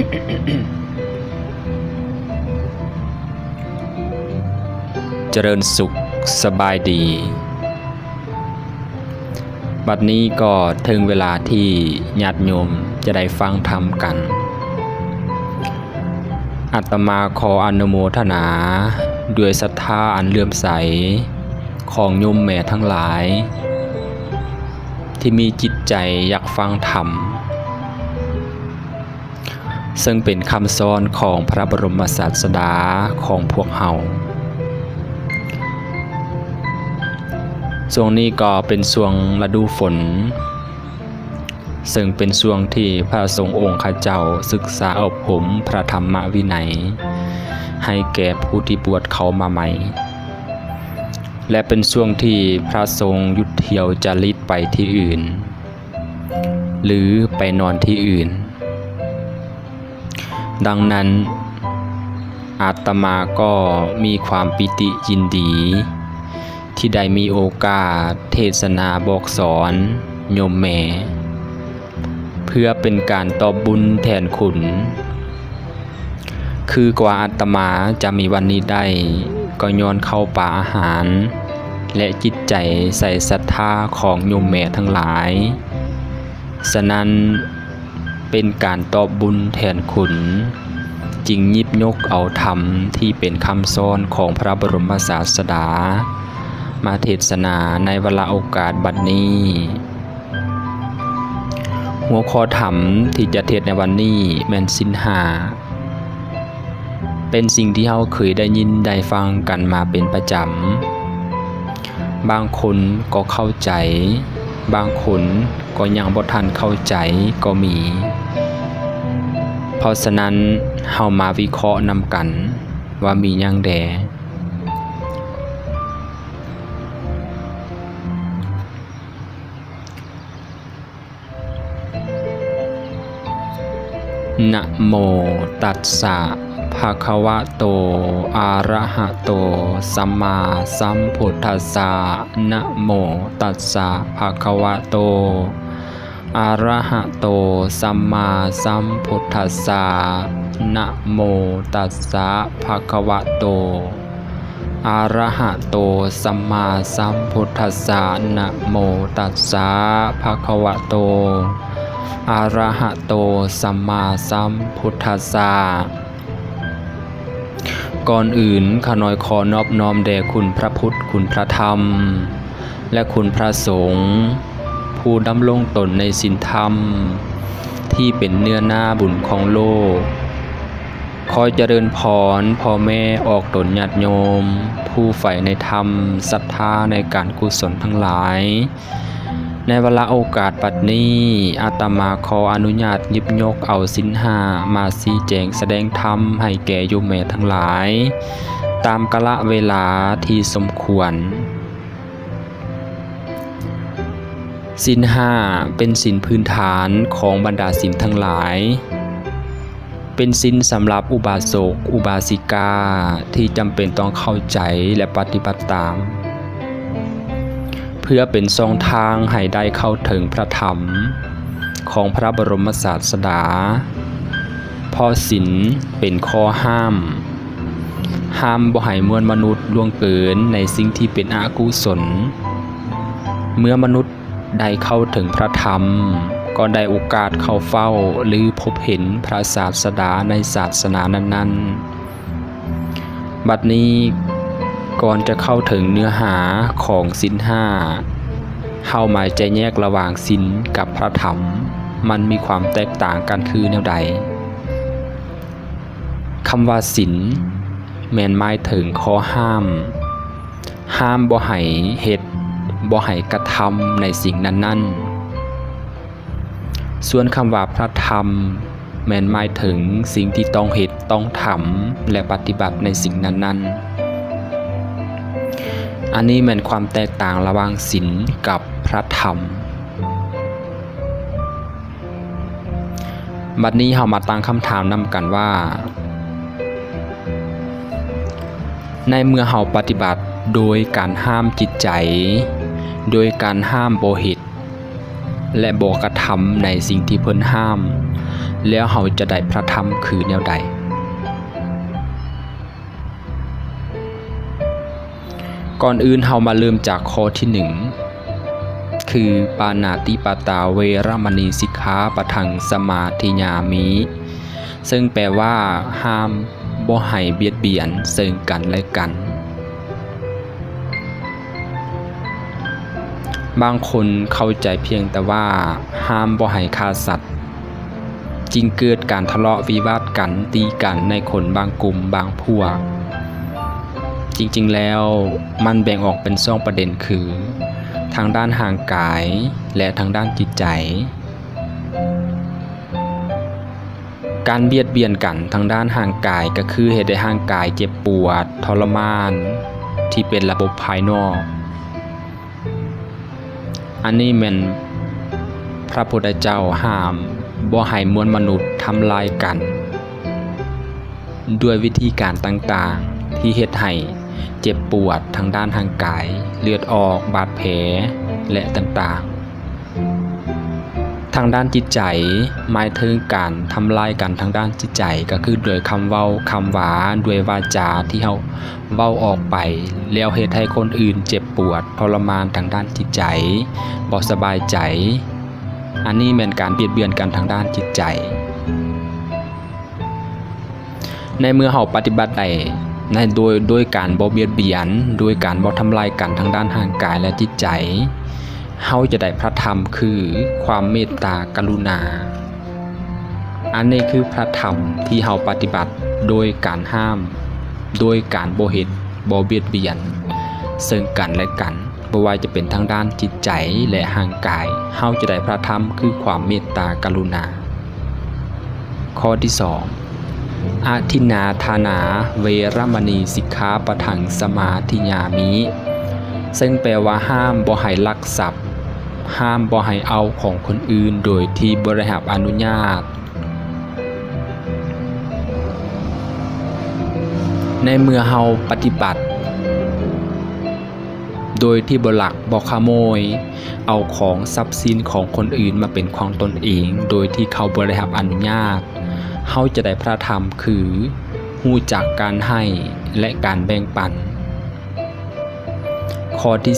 เจริญสุขสบายดีบัดนี้ก็ถึงเวลาที่ญาติโยมจะได้ฟังธรรมกันอาตมาขออนุโมทนาด้วยศรัทธาอันเลื่อมใสของโยมแม่ทั้งหลายที่มีจิตใจอยากฟังธรรมซึ่งเป็นคำสอนของพระบรมศาสดาของพวกเฮาช่วงนี้ก็เป็นช่วงฤดูฝนซึ่งเป็นช่วงที่พระสงฆ์องค์ข้าเจ้าศึกษาอบรมพระธรรมวินัยให้แก่ผู้ที่บวชเข้ามาใหม่และเป็นช่วงที่พระสงฆ์หยุดเที่ยวจาริกไปที่อื่นหรือไปนอนที่อื่นดังนั้นอาตมาก็มีความปิติยินดีที่ได้มีโอกาสเทศนาบอกสอนโยมแม่เพื่อเป็นการตอบบุญแทนคุณคือกว่าอาตมาจะมีวันนี้ได้ก็ย้อนเข้าป่าอาหารและจิตใจใส่ศรัทธาของโยมแม่ทั้งหลายฉะนั้นเป็นการตอบบุญแทนคุณจึงหยิบยกเอาธรรมที่เป็นคำสอนของพระบรมศาสดามาเทศนาในเวลาโอกาสบัดนี้หัวข้อธรรมที่จะเทศในวันนี้แม่นศีลห้าเป็นสิ่งที่เราเคยได้ยินได้ฟังกันมาเป็นประจำบางคนก็เข้าใจบางคนก็ยังบ่ทันเข้าใจก็มีเพราะฉะนั้นเฮามาวิเคราะห์นำกันว่ามีหยังแดนะโมตัสสะภะคะวะโตอะระหะโตสัมมาสัมพุทธัสสะนะโมตัสสะภะคะวะโตอะระหะโตสัมมาสัมพุทธัสสะนะโมตัสสะภะคะวะโตอะระหะโตสัมมาสัมพุทธัสสะนะโมตัสสะภะคะวะโตอะระหะโตสัมมาสัมพุทธัสสะก่อนอื่นข้าน้อยขอนอบน้อมแด่คุณพระพุทธคุณพระธรรมและคุณพระสงฆ์ผู้ดำรงตนในศีลธรรมที่เป็นเนื้อหน้าบุญของโลกคอยเจริญพรพ่อแม่ออกตนญาติโยมผู้ใฝ่ในธรรมศรัทธาในการกุศลทั้งหลายในเวลาโอกาสปัดนี้อาตมาขออนุญาตหยิบยกเอาศีลห้ามาชี้แจงแสดงธรรมให้แก่โยมแม่ทั้งหลายตามกาลเวลาที่สมควรศีลห้าเป็นศีลพื้นฐานของบรรดาศีลทั้งหลายเป็นศีลสำหรับอุบาสกอุบาสิกาที่จำเป็นต้องเข้าใจและปฏิบัติตามเพื่อเป็นช่องทางให้ได้เข้าถึงพระธรรมของพระบรมศาสดาเพราะศีลเป็นข้อห้ามบ่ให้มวลมนุษย์ล่วงเกินในสิ่งที่เป็นอกุศลเมื่อมนุษย์ได้เข้าถึงพระธรรมก็ได้โอกาสเข้าเฝ้าหรือพบเห็นพระศาสดาในศาสนานั้นๆบัดนี้ก่อนจะเข้าถึงเนื้อหาของศีลห้าเฮาหมายใจแยกระหว่างศีลกับพระธรรมมันมีความแตกต่างกันคือแนวใดคำว่าศีลแม่นหมายถึงข้อห้ามบ่ให้เฮ็ดบ่ให้กระทำในสิ่งนั้นๆส่วนคำว่าพระธรรมแม่นหมายถึงสิ่งที่ต้องเฮ็ดต้องทำและปฏิบัติในสิ่งนั้นๆอันนี้เป็นความแตกต่างระหว่างศีลกับพระธรรมบัดนี้เรามาตั้งคำถามนำกันว่าในเมื่อเราปฏิบัติโดยการห้ามจิตใจโดยการห้ามบ่เฮ็ดและบ่กระทำในสิ่งที่เพิ่นห้าม แล้วเฮาจะได้พระธรรมคือแนวใดก่อนอื่นเฮามาเริ่มจากข้อที่1คือปานาติปาตาเวรมณีสิกขาปะทังสมาธิยามิซึ่งแปลว่าห้ามบ่ให้เบียดเบียนซึ่งกันและกันบางคนเข้าใจเพียงแต่ว่าห้ามบ่ให้ฆ่าสัตว์จึงเกิดการทะเลาะวิวาทกันตีกันในคนบางกลุ่มบางพวกจริงๆแล้วมันแบ่งออกเป็น2ประเด็นคือทางด้านทางกายและทางด้านจิตใจการเบียดเบียนกันทางด้านทางกายก็คือเหตุให้ร่างกายเจ็บปวดทรมานที่เป็นระบบภายนอกอันนี้แม่นพระพุทธเจ้าห้ามบ่ให้มวลมนุษย์ทำลายกันด้วยวิธีการต่างๆที่เฮ็ดให้เจ็บปวดทางด้านทางกายเลือดออกบาดแผลและต่างๆทางด้านจิตใจหมายถึงการทำลายกันทางด้านจิตใจก็คือด้วยคำเว้าคำหวาด้วยวาจาที่เฮาเว้าออกไปแล้วเฮ็ดให้คนอื่นเจ็บปวดทรมานทางด้านจิตใจบ่สบายใจอันนี้แม่นการเบียดเบียนกันทางด้านจิตใจในเมื่อเฮาปฏิบัติได้โดยการบ่เบียดเบียนโดยการบ่ทำลายกันทางด้านร่างกายและจิตใจเฮาจะได้พระธรรมคือความเมตตากรุณาอันนี้คือพระธรรมที่เฮาปฏิบัติโดยการห้ามโดยการบ่เฮ็ดบ่เบียดเบียนซึ่งกันและกันบ่ว่าจะเป็นทางด้านจิตใจและร่างกายเฮาจะได้พระธรรมคือความเมตตากรุณาข้อที่2อาทินนาทานาเวรมณีสิกขาปะทังสมาธิยามิซึ่งแปลว่าห้ามบ่ให้ลักทรัพย์ห้ามบ่ให้เอาของคนอื่นโดยที่บ่ได้รับอนุญาตในเมื่อเฮาปฏิบัติโดยที่บ่ลักบ่ขโมยเอาของทรัพย์สินของคนอื่นมาเป็นของตนเองโดยที่เขาบ่ได้รับอนุญาตเฮาจะได้พระธรรมคือรู้จักการให้และการแบ่งปันข้อที่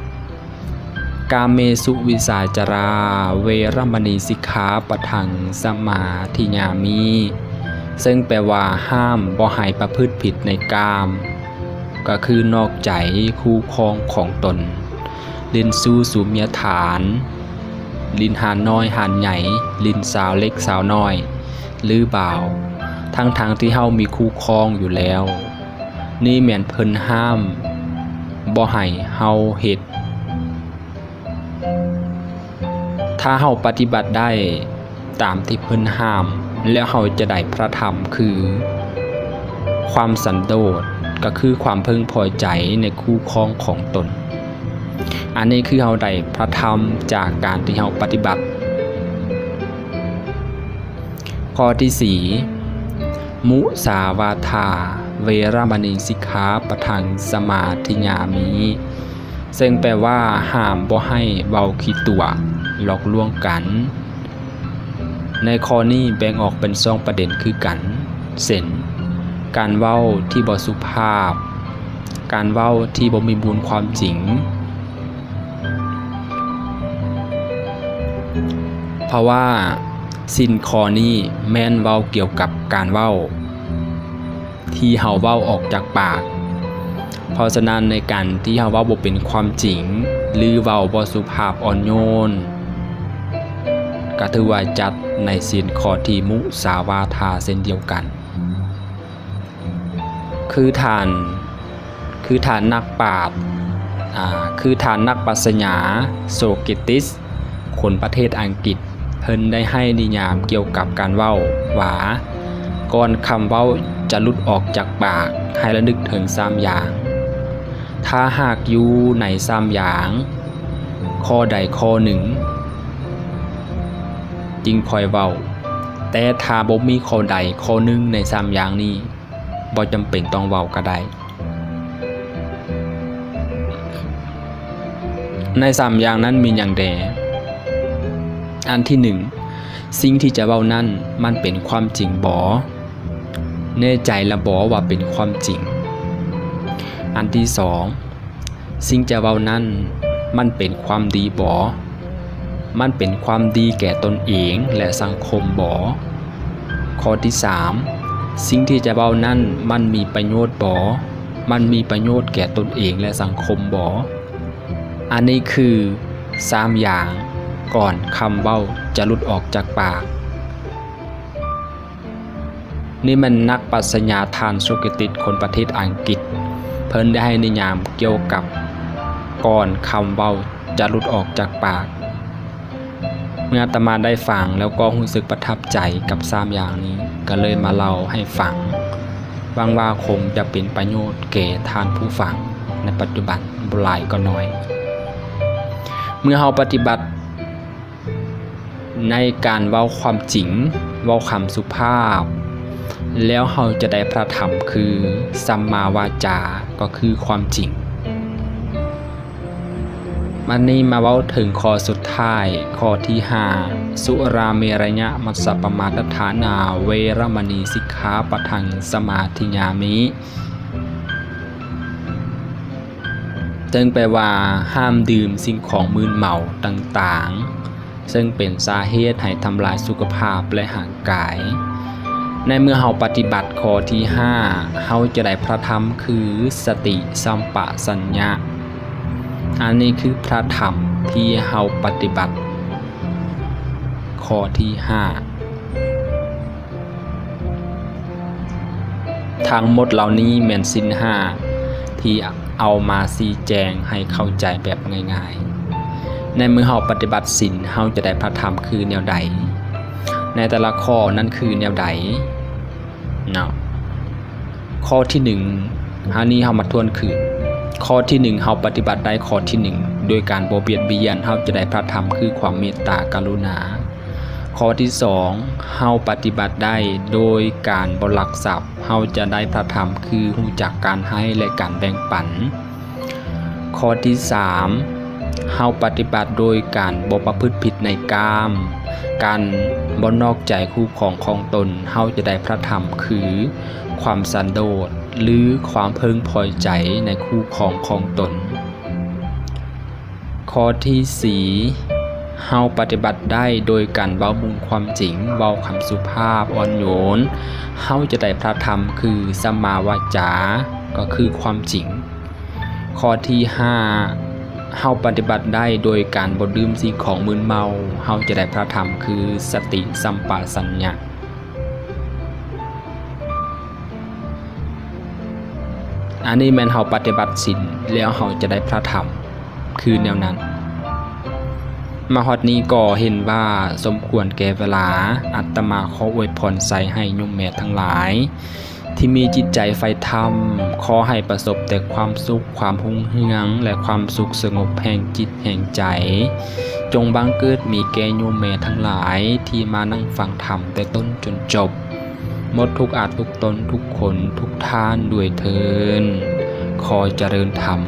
3กาเมสุวิสาจราเวรมณีสิกขาปะทังสมาธิยามิซึ่งแปลว่าห้ามบ่ให้ประพฤติผิดในกามก็คือนอกใจคู่ครองของตนลิ้นสู้สู่เมียฐานลิ้นหานน้อยหานใหญ่ลิ้นสาวเล็กสาวน้อยหรือบ่าวทั้งที่เฮามีคู่ครองอยู่แล้วนี่แม่นเพิ่นห้ามบ่ให้เฮาเฮ็ดถ้าเฮาปฏิบัติได้ตามที่เพิ่นห้ามแล้วเฮาจะได้พระธรรมคือความสันโดษก็คือความพึงพอใจในคู่ครองของตนอันนี้คือเฮาได้พระธรรมจากการที่เฮาปฏิบัติข้อที่4มุสาวาทาเวรมณีสิกขาปะทังสมาธิยามิซึ่งแปลว่าห้ามบ่ให้เว้าขี้ตัวหลอกลวงกันในข้อนี้แบ่งออกเป็น2ประเด็นคือกันเช่นการเว้าที่บ่สุภาพการเว้าที่บ่มีมูลความจริงเพราะว่าสิ้นข้อนี้แม่นเว้าเกี่ยวกับการเว้าที่เฮาเว้าออกจากปากเพราะฉะนั้นในการที่เฮาเว้าบ่เป็นความจริงหรือเว้าบ่สุภาพอ่อนโยนก็ถือว่าจัดในศีลข้อที่มุสาวาทาเช่นเดียวกันคือฐานนักปราชญ์คือฐานนักปรัชญาโซเกติสคนประเทศอังกฤษเพิ่นได้ให้นิยามเกี่ยวกับการเว้าว่าก่อนคำเว้าจะหลุดออกจากปากให้ระลึกถึง3อย่างถ้าหากอยู่ใน3อย่างข้อใดข้อหนึ่งจึงค่อยเว้าแต่ถ้าบ่มีข้อใดข้อหนึ่งใน3อย่างนี้บ่จำเป็นต้องเว้าก็ได้ใน3อย่างนั้นมีอย่างใดอันที่ สิ่งที่จะเว้านั้นมันเป็นความจริงบ่แน่ใจละบ่ว่าเป็นความจริงอันที่สองสิ่งจะเว้านั้นมันเป็นความดีบ่มันเป็นความดีแก่ตนเองและสังคมบ่ข้อที่สามสิ่งที่จะเว้านั้นมันมีประโยชน์บ่มันมีประโยชน์แก่ตนเองและสังคมบ่อันนี้คือ3อย่างก่อนคำเว้าจะหลุดออกจากปากนี่มันนักปรัชญาทานโซเครติสคนประเทศอังกฤษเพิ่นได้ให้นิยามเกี่ยวกับก่อนคำเว้าจะหลุดออกจากปากเมื่ออาตมาได้ฟังแล้วก็รู้สึกประทับใจกับ3อย่างนี้ก็เลยมาเล่าให้ฟังหวังว่าคงจะเป็นประโยชน์แก่ท่านผู้ฟังในปัจจุบันบ่หลายก็น้อยเมื่อเราปฏิบัติในการเว้าความจริงเว้าคำสุภาพแล้วเราจะได้พระธรรมคือสัมมาวาจาก็คือความจริงวันนี้มาเว้าถึงข้อสุดท้ายข้อที่5สุราเมรยะมัสสะปมาทฐานาเวรมณีสิกขาปะทังสมาธิยามิซึ่งแปลว่าห้ามดื่มสิ่งของมึนเมาต่างๆซึ่งเป็นสาเหตุให้ทำลายสุขภาพและร่างกายในเมื่อเฮาปฏิบัติข้อที่5เฮาจะได้พระธรรมคือสติสัมปชัญญะอันนี้คือพระธรรมที่เฮาปฏิบัติข้อที่5ทั้งหมดเหล่านี้แม่นศีล5ที่เอามาชี้แจงให้เข้าใจแบบง่ายๆในเมื่อเฮาปฏิบัติศีลเฮาจะได้พระธรรมคือแนวใดในแต่ละข้อนั้นคือแนวใดเนาะข้อที่1อันนี้เฮามาทวนคือข้อที่1เฮาปฏิบัติได้ข้อที่1โดยการบ่เบียดเบียนเฮาจะได้พระธรรมคือความเมตตากรุณาข้อที่2เฮาปฏิบัติได้โดยการบ่ลักทรัพย์เฮาจะได้พระธรรมคือรู้จักการให้และการแบ่งปันข้อที่3เฮาปฏิบัติโดยการบ่ประพฤติผิดในกามการบ่นอกใจคู่ครองของตนเฮาจะได้พระธรรมคือความสันโดษหรือความพึงพอใจในคู่ครองของตนข้อที่4เฮาปฏิบัติได้โดยการเว้ามุงความจริงเว้าคำสุภาพอ่อนโยนเฮาจะได้พระธรรมคือสัมมาวาจาก็คือความจริงข้อที่5เฮาปฏิบัติได้โดยการบ่ดื่มสิ่งของมึนเมาเฮาจะได้พระธรรมคือสติสัมปชัญญะอันนี้แม่นเฮาปฏิบัติศีลแล้วเฮาจะได้พระธรรมคือแนวนั้นมาฮอดนี้ก็เห็นว่าสมควรแก่เวลาอาตมาขออวยพรใส่ให้โยมแม่ทั้งหลายที่มีจิตใจใฝ่ธรรมขอให้ประสบแต่ความสุขความรุ่งเรืองและความสุขสงบแห่งจิตแห่งใจจงบังเกิดมีแก่โยมแม่ทั้งหลายที่มานั่งฟังธรรมแต่ต้นจนจบหมดทุกอาจทุกตนทุกคนทุกท่านด้วยเทินขอเจริญธรรม